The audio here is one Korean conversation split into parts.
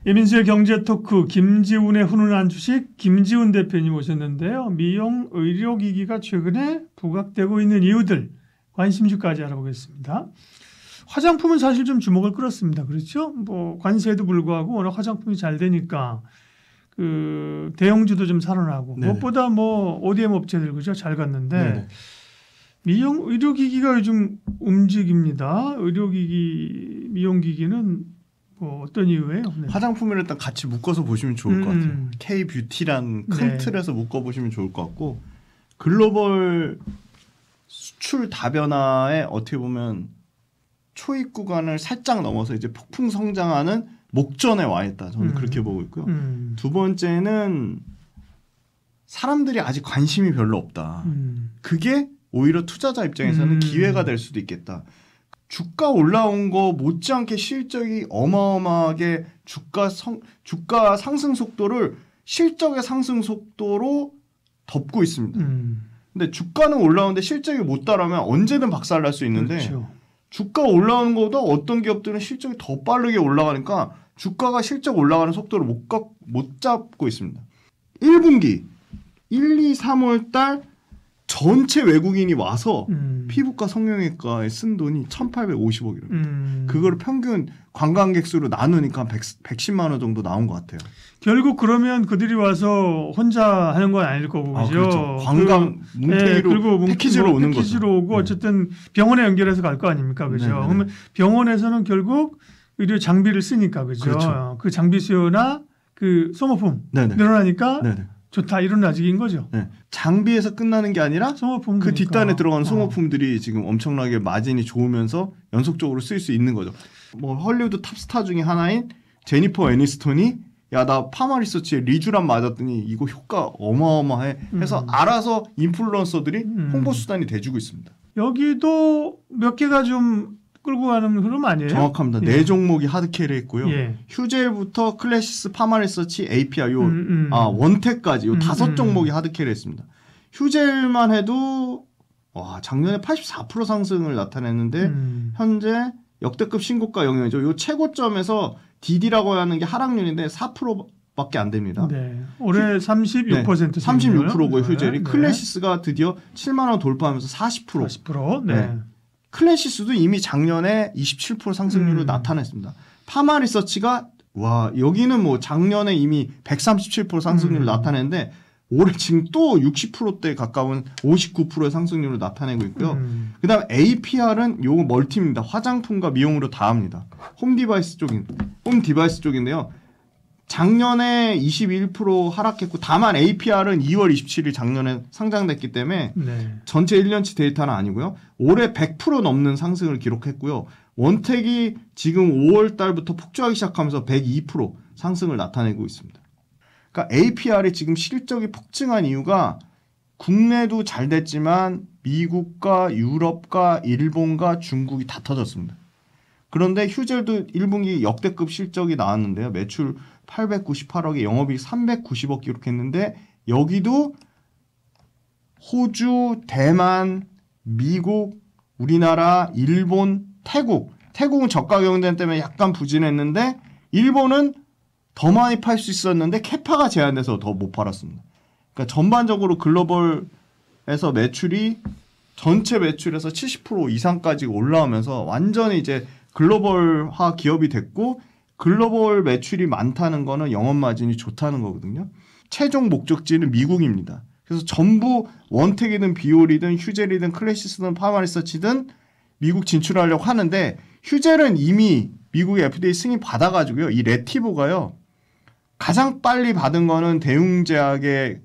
이민수의 경제토크 김지훈의 훈훈한 주식 김지훈 대표님 오셨는데요. 미용 의료기기가 최근에 부각되고 있는 이유들 관심주까지 알아보겠습니다. 화장품은 사실 좀 주목을 끌었습니다. 그렇죠? 뭐 관세에도 불구하고 워낙 화장품이 잘 되니까 그 대형주도 좀 살아나고 네네. 무엇보다 뭐 ODM 업체들 그죠? 잘 갔는데 네네. 미용 의료기기가 요즘 움직입니다. 의료기기 미용기기는 뭐 어떤 이유예요? 네. 화장품을 일단 같이 묶어서 보시면 좋을 것 같아요. K-뷰티란 큰 네. 틀에서 묶어보시면 좋을 것 같고 글로벌 수출 다변화에 어떻게 보면 초입 구간을 살짝 넘어서 이제 폭풍 성장하는 목전에 와 있다. 저는 그렇게 보고 있고요. 두 번째는 사람들이 아직 관심이 별로 없다. 그게 오히려 투자자 입장에서는 기회가 될 수도 있겠다. 주가 올라온 거 못지않게 실적이 어마어마하게 주가 상승 속도를 실적의 상승 속도로 덮고 있습니다. 근데 주가는 올라오는데 실적이 못 따라오면 언제든 박살날 수 있는데 그렇죠. 주가 올라오는 것보다 어떤 기업들은 실적이 더 빠르게 올라가니까 주가가 실적 올라가는 속도를 못 잡고 있습니다. 1분기 1, 2, 3월 달 전체 외국인이 와서 피부과 성형외과에 쓴 돈이 1,850억이랍니다. 그걸 평균 관광객 수로 나누니까 110만 원 정도 나온 것 같아요. 결국 그러면 그들이 와서 혼자 하는 건 아닐 거고 그죠? 그렇죠. 관광 뭉태기로 패키지로 오는 거죠. 패키지로 오고 어쨌든 병원에 연결해서 갈 거 아닙니까, 그죠? 네네. 그러면 병원에서는 결국 의료 장비를 쓰니까 그죠? 그렇죠. 그 장비 수요나 그 소모품 네네. 늘어나니까 네네. 좋다 이런 라직인 거죠. 네. 장비에서 끝나는 게 아니라 소모품 그 뒷단에 그러니까. 들어가는 소모품들이 지금 엄청나게 마진이 좋으면서 연속적으로 쓸 수 있는 거죠. 뭐 헐리우드 탑스타 중에 하나인 제니퍼 애니스톤이 야 나 파마리서치에 리쥬란 맞았더니 이거 효과 어마어마해 해서 알아서 인플루언서들이 홍보 수단이 돼주고 있습니다. 여기도 몇 개가 좀 끌고 가는 흐름 아니에요? 정확합니다. 예. 네 종목이 하드캐리 했고요. 예. 휴젤부터 클래시스, 파마리서치, API 원텍까지 요 5종목이 하드캐리 했습니다. 휴젤만 해도 와 작년에 84% 상승을 나타냈는데 현재 역대급 신고가 영역이죠. 요 최고점에서 DD라고 하는 게 하락률인데 4%밖에 안 됩니다. 네. 올해 36%. 36%고요. 휴젤이. 네. 클래시스가 드디어 7만 원 돌파하면서 40%. 40%. 네. 네. 클래시스도 이미 작년에 27% 상승률을 나타냈습니다. 파마리서치가 와 여기는 뭐 작년에 이미 137% 상승률을 나타냈는데 올해 지금 또 60%대 가까운 59%의 상승률을 나타내고 있고요. 그다음 APR은 요 멀티입니다. 화장품과 미용으로 다 합니다. 홈 디바이스 쪽인데요. 작년에 21% 하락했고 다만 APR은 2월 27일 작년에 상장됐기 때문에 네. 전체 1년치 데이터는 아니고요. 올해 100% 넘는 상승을 기록했고요. 원택이 지금 5월 달부터 폭주하기 시작하면서 102% 상승을 나타내고 있습니다. 그러니까 APR이 지금 실적이 폭증한 이유가 국내도 잘 됐지만 미국과 유럽과 일본과 중국이 다 터졌습니다. 그런데 휴젤도 1분기 역대급 실적이 나왔는데요. 매출 898억에 영업이익 390억 기록했는데 여기도 호주, 대만, 미국, 우리나라, 일본, 태국은 저가 경쟁 때문에 약간 부진했는데 일본은 더 많이 팔 수 있었는데 캐파가 제한돼서 더 못 팔았습니다. 그러니까 전반적으로 글로벌에서 매출이 전체 매출에서 70% 이상까지 올라오면서 완전히 이제 글로벌화 기업이 됐고 글로벌 매출이 많다는 거는 영업 마진이 좋다는 거거든요. 최종 목적지는 미국입니다. 그래서 전부 원택이든 비올이든 휴젤이든 클래시스든 파마리서치든 미국 진출하려고 하는데 휴젤은 이미 미국의 FDA 승인 받아가지고요. 이 레티보가요. 가장 빨리 받은 거는 대웅제약의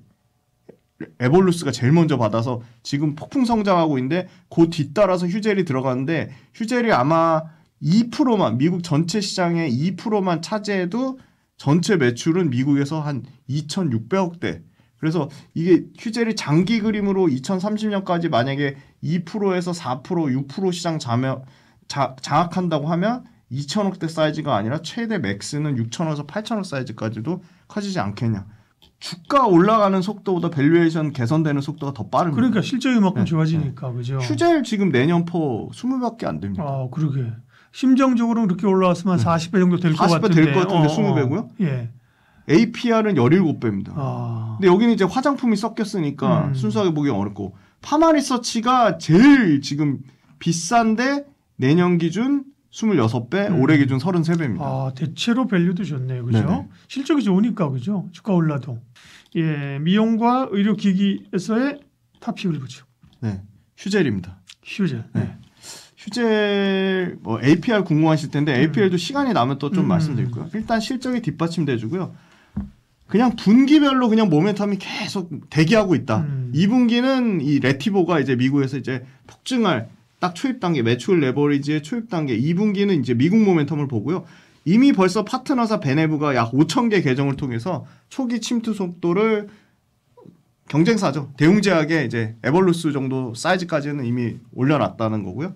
에볼루스가 제일 먼저 받아서 지금 폭풍 성장하고 있는데 그 뒤따라서 휴젤이 들어가는데 휴젤이 아마 2%만 미국 전체 시장의 2%만 차지해도 전체 매출은 미국에서 한 2,600억대. 그래서 이게 휴젤이 장기 그림으로 2030년까지 만약에 2%에서 4%, 6% 시장 장악한다고 하면 2,000억대 사이즈가 아니라 최대 맥스는 6,000억에서 8,000억 사이즈까지도 커지지 않겠냐. 주가 올라가는 속도보다 밸류에이션 개선되는 속도가 더 빠릅니다. 그러니까 실적이 만큼 좋아지니까 그죠. 휴젤 지금 내년 포 20밖에 안 됩니다. 아, 그러게. 심정적으로는 그렇게 올라왔으면 한 40배 정도 될 것 40배 같은데. 될 것 같은데 20배고요. 예. APR은 17배입니다. 아. 근데 여기는 이제 화장품이 섞였으니까 음. 순수하게 보기 어렵고 파마리서치가 제일 지금 비싼데 내년 기준 26배, 올해 기준 33배입니다. 아, 대체로 밸류도 좋네요. 그죠? 네네. 실적이 좋으니까 그죠? 주가 올라도. 예, 미용과 의료기기에서의 탑픽을 보죠. 네, 휴젤입니다. 휴젤. 네. 휴젤 뭐 APR 궁금하실 텐데 APR도 시간이 나면 또 좀 말씀드릴게요. 일단 실적이 뒷받침돼주고요. 그냥 분기별로 그냥 모멘텀이 계속 대기하고 있다. 2분기는 이 레티보가 이제 미국에서 이제 폭증할 딱 초입 단계, 매출 레버리지의 초입 단계. 2분기는 이제 미국 모멘텀을 보고요. 이미 벌써 파트너사 베네브가 약 5,000개 계정을 통해서 초기 침투 속도를 경쟁사죠. 대웅제약의 이제 에벌루스 정도 사이즈까지는 이미 올려놨다는 거고요.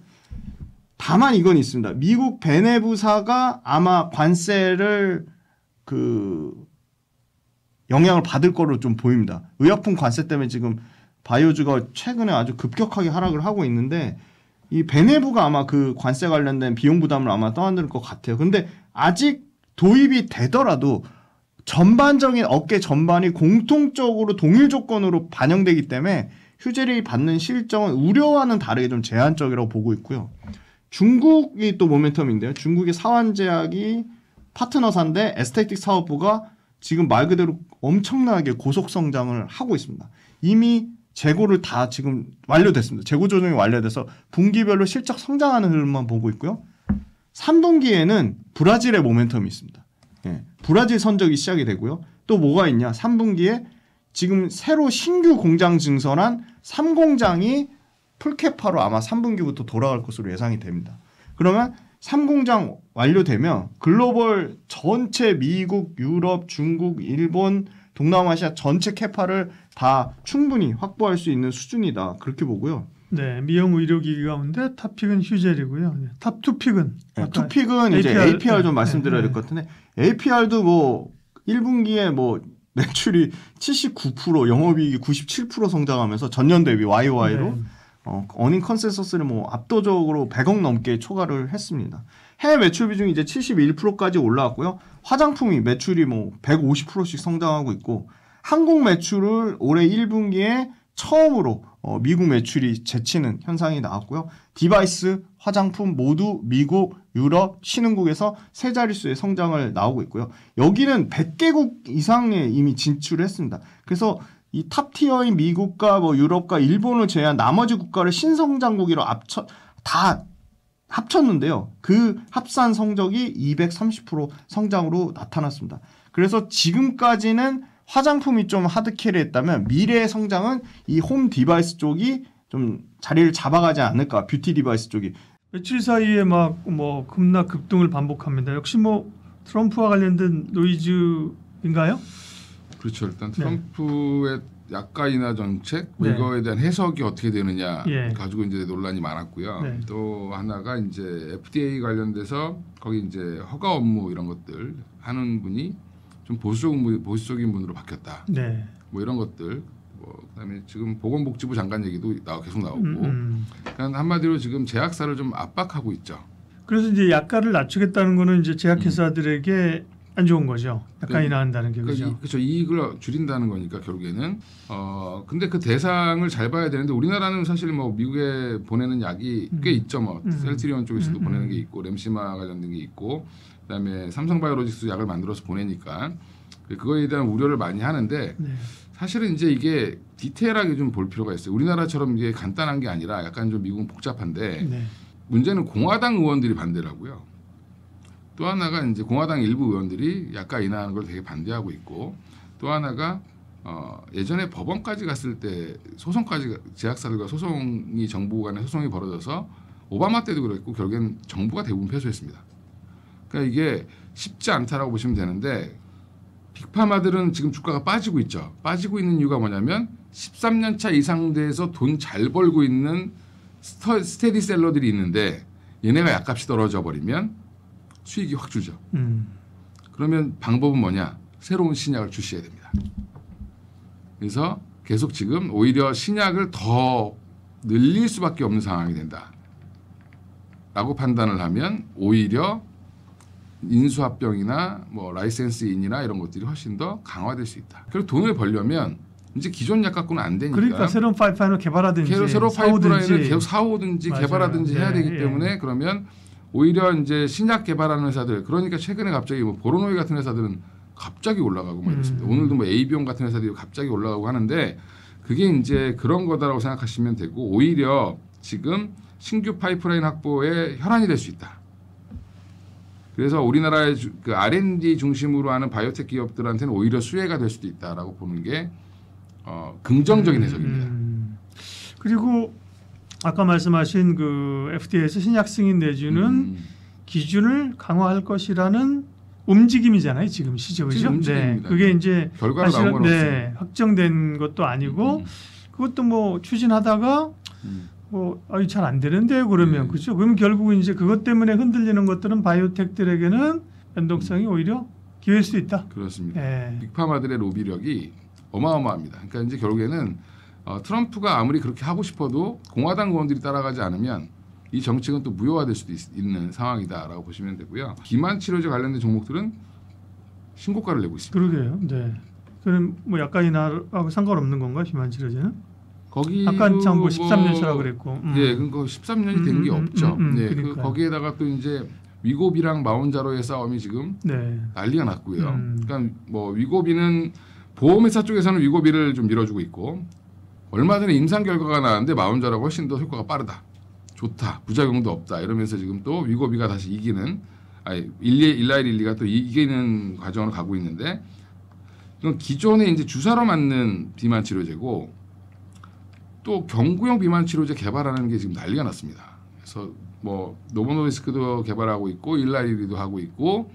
다만 이건 있습니다. 미국 베네브사가 아마 관세를 영향을 받을 거로 좀 보입니다. 의약품 관세 때문에 지금 바이오주가 최근에 아주 급격하게 하락을 하고 있는데 이 베네브가 아마 그 관세 관련된 비용 부담을 아마 떠안을 것 같아요. 근데 아직 도입이 되더라도 전반적인 업계 전반이 공통적으로 동일 조건으로 반영되기 때문에 휴젤이 받는 실적은 우려와는 다르게 좀 제한적이라고 보고 있고요. 중국이 또 모멘텀인데요. 중국의 사완제약이 파트너사인데 에스테틱 사업부가 지금 말 그대로 엄청나게 고속 성장을 하고 있습니다. 이미 재고를 다 지금 완료됐습니다. 재고 조정이 완료돼서 분기별로 실적 성장하는 흐름만 보고 있고요. 3분기에는 브라질의 모멘텀이 있습니다. 예, 브라질 선적이 시작이 되고요. 또 뭐가 있냐? 3분기에 지금 새로 신규 공장 증설한 3공장이 풀캐파로 아마 3분기부터 돌아갈 것으로 예상이 됩니다. 그러면 3공장 완료되면 글로벌 전체 미국, 유럽, 중국, 일본, 동남아시아 전체 캐파를 다 충분히 확보할 수 있는 수준이다. 그렇게 보고요. 네, 미용 의료기기 가운데 탑픽은 휴젤이고요. 탑 투픽은 네, 투픽은 이제 APR 좀 말씀드려야 될 것 같은데 APR도 뭐 1분기에 뭐 매출이 79%, 영업이익이 97% 성장하면서 전년 대비 YOY로 네. 어닝 컨센서스를 뭐 압도적으로 100억 넘게 초과를 했습니다. 해외 매출 비중이 이제 71%까지 올라왔고요. 화장품이 매출이 뭐 150%씩 성장하고 있고 항공 매출을 올해 1분기에 처음으로 미국 매출이 제치는 현상이 나왔고요. 디바이스, 화장품 모두 미국, 유럽, 신흥국에서 세 자릿수의 성장을 나오고 있고요. 여기는 100개국 이상에 이미 진출했습니다. 그래서 이 탑티어인 미국과 뭐 유럽과 일본을 제외한 나머지 국가를 신성장국으로 다 합쳤는데요. 그 합산 성적이 230% 성장으로 나타났습니다. 그래서 지금까지는 화장품이 좀 하드캐리했다면 미래의 성장은 이 홈 디바이스 쪽이 좀 자리를 잡아가지 않을까. 뷰티 디바이스 쪽이. 며칠 사이에 막 뭐 급락 급등을 반복합니다. 역시 뭐 트럼프와 관련된 노이즈인가요? 그렇죠. 일단 트럼프의 약가 인하 정책 네. 이거에 대한 해석이 어떻게 되느냐 예. 가지고 이제 논란이 많았고요. 네. 또 하나가 이제 FDA 관련돼서 거기 이제 허가 업무 이런 것들 하는 분이 좀 보수적인 분으로 바뀌었다. 네. 뭐 이런 것들. 그다음에 지금 보건복지부 장관 얘기도 계속 나오고. 그러니까 한마디로 지금 제약사를 좀 압박하고 있죠. 그래서 이제 약가를 낮추겠다는 거는 이제 제약회사들에게 안 좋은 거죠. 약가 인하한다는 게 그죠. 그렇죠. 이익을 줄인다는 거니까 결국에는. 근데 그 대상을 잘 봐야 되는데 우리나라는 사실 뭐 미국에 보내는 약이 꽤 있죠. 뭐 셀트리온 쪽에서도 보내는 게 있고 렘시마 관련된 게 있고 그다음에 삼성바이오로직스 약을 만들어서 보내니까 그거에 대한 우려를 많이 하는데 네. 사실은 이제 이게 디테일하게 좀 볼 필요가 있어요. 우리나라처럼 이게 간단한 게 아니라 약간 좀 미국은 복잡한데 네. 문제는 공화당 의원들이 반대를 하고요. 또 하나가 이제 공화당 일부 의원들이 약가 인하하는 걸 되게 반대하고 있고 또 하나가 예전에 법원까지 갔을 때 소송까지 제약사들과 소송이 정부 간의 소송이 벌어져서 오바마 때도 그랬고 결국엔 정부가 대부분 패소했습니다. 그러니까 이게 쉽지 않다라고 보시면 되는데 빅파마들은 지금 주가가 빠지고 있죠. 빠지고 있는 이유가 뭐냐면 13년 차 이상 돼서 돈 잘 벌고 있는 스테디셀러들이 있는데 얘네가 약값이 떨어져 버리면 수익이 확 줄죠. 그러면 방법은 뭐냐? 새로운 신약을 출시해야 됩니다. 그래서 계속 지금 오히려 신약을 더 늘릴 수밖에 없는 상황이 된다. 라고 판단을 하면 오히려 인수합병이나 뭐 라이센스인이나 이런 것들이 훨씬 더 강화될 수 있다. 그리고 돈을 벌려면 이제 기존 약 갖고는 안 되니까 그러니까 새로운 파이프라인을 개발하든지 새로 파이프라인을 계속 사오든지 맞아요. 개발하든지 해야 네, 되기 예. 때문에 그러면 오히려 이제 신약 개발하는 회사들 그러니까 최근에 갑자기 뭐 보로노이 같은 회사들은 갑자기 올라가고 막 이렇습니다. 오늘도 뭐 에이비온 같은 회사들이 갑자기 올라가고 하는데 그게 이제 그런 거다라고 생각하시면 되고 오히려 지금 신규 파이프라인 확보에 혈안이 될 수 있다. 그래서 우리나라의 그 R&D 중심으로 하는 바이오텍 기업들한테는 오히려 수혜가 될 수도 있다라고 보는 게 긍정적인 해석입니다. 그리고 아까 말씀하신 그 FDA에서 신약 승인 내주는 기준을 강화할 것이라는 움직임이잖아요. 지금 시죠, 지금 그죠? 네, 움직임입니다. 그게 이제 결과가 나온 건 없어요. 네, 확정된 것도 아니고 그것도 뭐 추진하다가 뭐 잘 안 되는데 그러면 그죠? 그러면 결국 이제 그것 때문에 흔들리는 것들은 바이오텍들에게는 변동성이 오히려 기회일 수 있다. 그렇습니다. 네. 빅파마들의 로비력이 어마어마합니다. 그러니까 이제 결국에는 트럼프가 아무리 그렇게 하고 싶어도 공화당 의원들이 따라가지 않으면 이 정책은 또 무효화될 수도 있는 상황이다라고 보시면 되고요. 비만 치료제 관련된 종목들은 신고가를 내고 있습니다. 그러게요. 네. 그럼 뭐 약간이나하고 상관없는 건가 비만 치료제는? 거기 아까 참고 13년차라 그랬고. 예, 그거 13년이 된 게 없죠. 네, 그러니까요. 거기에다가 또 이제 위고비랑 마운자로의 싸움이 지금 네. 난리가 났고요. 그러니까 뭐 위고비는 보험회사 쪽에서는 위고비를 좀 밀어주고 있고 얼마 전에 임상 결과가 나왔는데 마운자라고 훨씬 더 효과가 빠르다, 좋다, 부작용도 없다 이러면서 지금 또 위고비가 다시 이기는 일라일릴리가 또 이기는 과정을 가고 있는데 이건 기존에 이제 주사로 맞는 비만 치료제고 또 경구용 비만 치료제 개발하는 게 지금 난리가 났습니다. 그래서 뭐 노보노디스크도 개발하고 있고 일라일리도 하고 있고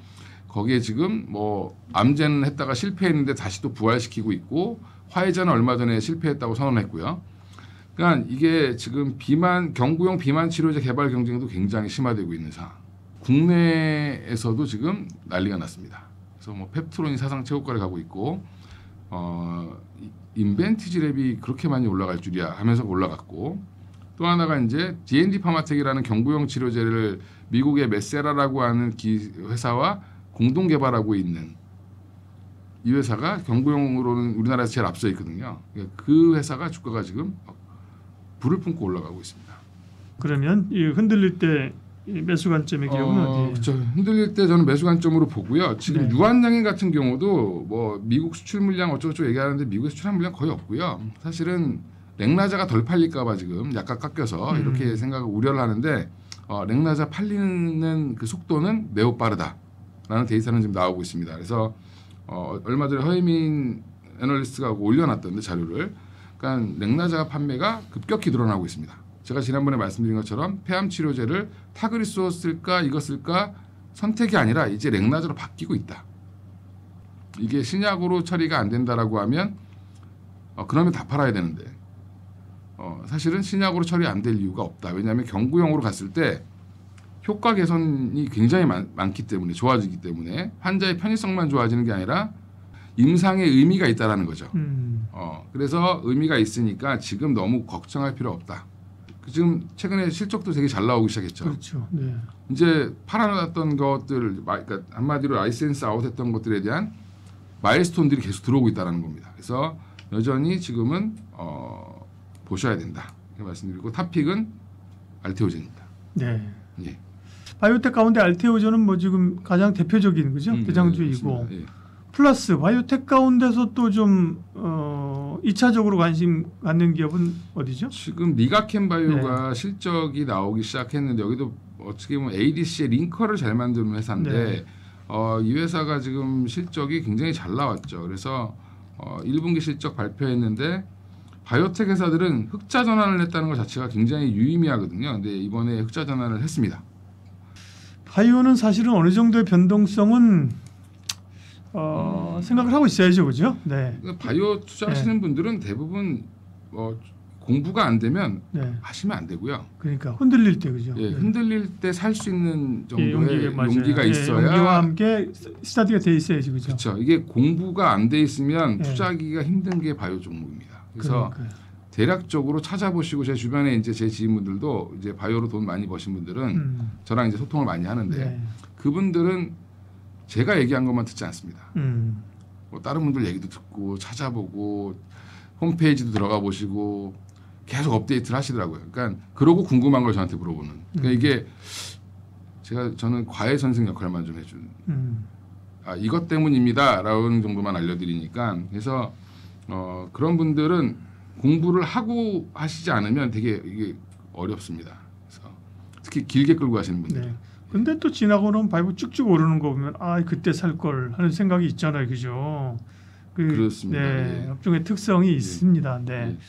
거기에 지금 뭐 암젠 했다가 실패했는데 다시 또 부활시키고 있고 화이자는 얼마 전에 실패했다고 선언했고요. 그러니까 이게 지금 경구용 비만 치료제 개발 경쟁도 굉장히 심화되고 있는 상황. 국내에서도 지금 난리가 났습니다. 그래서 뭐 펩트론이 사상 최고가를 가고 있고 인벤티지랩이 그렇게 많이 올라갈 줄이야 하면서 올라갔고 또 하나가 이제 D&D 파마텍이라는 경구용 치료제를 미국의 메세라라고 하는 회사와 공동 개발하고 있는 이 회사가 경구용으로는 우리나라에서 제일 앞서 있거든요. 그 회사가 주가가 지금 불을 품고 올라가고 있습니다. 그러면 이 흔들릴 때 이 매수 관점의 기업은 어디예요? 그렇죠. 흔들릴 때 저는 매수 관점으로 보고요. 지금 네. 유한양행 같은 경우도 뭐 미국 수출 물량 어쩌고저쩌고 얘기하는데 미국에 수출한 물량 거의 없고요. 사실은 렉나자가 덜 팔릴까봐 지금 약간 깎여서 이렇게 생각을 우려를 하는데 렉나자 팔리는 그 속도는 매우 빠르다라는 데이터는 지금 나오고 있습니다. 그래서 얼마 전에 허혜민 애널리스트가 올려놨던데 자료를, 그러니까 렉나자 판매가 급격히 늘어나고 있습니다. 제가 지난번에 말씀드린 것처럼 폐암 치료제를 타그리소 쓸까 이거 쓸까 선택이 아니라 이제 렉나자로 바뀌고 있다. 이게 신약으로 처리가 안 된다라고 하면 그러면 다 팔아야 되는데 사실은 신약으로 처리 안 될 이유가 없다. 왜냐하면 경구용으로 갔을 때 효과 개선이 굉장히 많기 때문에 좋아지기 때문에 환자의 편의성만 좋아지는 게 아니라 임상의 의미가 있다라는 거죠. 그래서 의미가 있으니까 지금 너무 걱정할 필요 없다. 지금 최근에 실적도 되게 잘 나오기 시작했죠. 그렇죠. 네. 이제 팔아놨던 것들, 그러니까 한마디로 라이센스 아웃했던 것들에 대한 마일스톤들이 계속 들어오고 있다는 겁니다. 그래서 여전히 지금은 보셔야 된다 이렇게 말씀드리고 탑픽은 알테오젠입니다. 네. 예. 바이오텍 가운데 알테오전은 뭐 지금 가장 대표적인 그죠? 대장주이고 예. 플러스 바이오텍 가운데서 또 좀 2차적으로 관심 갖는 기업은 어디죠? 지금 리가켄 바이오가 실적이 나오기 시작했는데 여기도 어떻게 보면 ADC의 링커를 잘 만드는 회사인데 이 회사가 지금 실적이 굉장히 잘 나왔죠. 그래서 1분기 실적 발표했는데 바이오텍 회사들은 흑자 전환을 했다는 것 자체가 굉장히 유의미하거든요. 근데 이번에 흑자 전환을 했습니다. 바이오는 사실은 어느 정도의 변동성은 생각을 하고 있어야죠, 그죠? 네. 바이오 투자하시는 분들은 대부분 공부가 안 되면 하시면 안 되고요. 그러니까 흔들릴 때 그죠? 예, 흔들릴 때 살 수 있는 정도의 용기가 용기가 있어야. 용기와 함께 스타디가 돼 있어야지, 그죠? 그렇죠. 이게 공부가 안 돼 있으면 투자하기가 힘든 게 바이오 종목입니다. 그래서 그러니까요. 대략적으로 찾아보시고 제 주변에 이제 제 지인분들도 이제 바이오로 돈 많이 버신 분들은 저랑 이제 소통을 많이 하는데 네. 그분들은 제가 얘기한 것만 듣지 않습니다. 음. 뭐 다른 분들 얘기도 듣고 찾아보고 홈페이지도 들어가 보시고 계속 업데이트를 하시더라고요. 그러니까 그러고 궁금한 걸 저한테 물어보는. 그러니까 이게 저는 과외 선생 역할만 좀 해준. 아, 이것 때문입니다라는 정도만 알려드리니까 그래서 그런 분들은 공부를 하고 하시지 않으면 되게 이게 어렵습니다. 그래서 특히 길게 끌고 가시는 분들. 네. 근데 또 지나고는 바이브 쭉쭉 오르는 거 보면 아 그때 살 걸 하는 생각이 있잖아요, 그죠? 그렇습니다. 네, 예. 업종의 특성이 있습니다. 네. 예.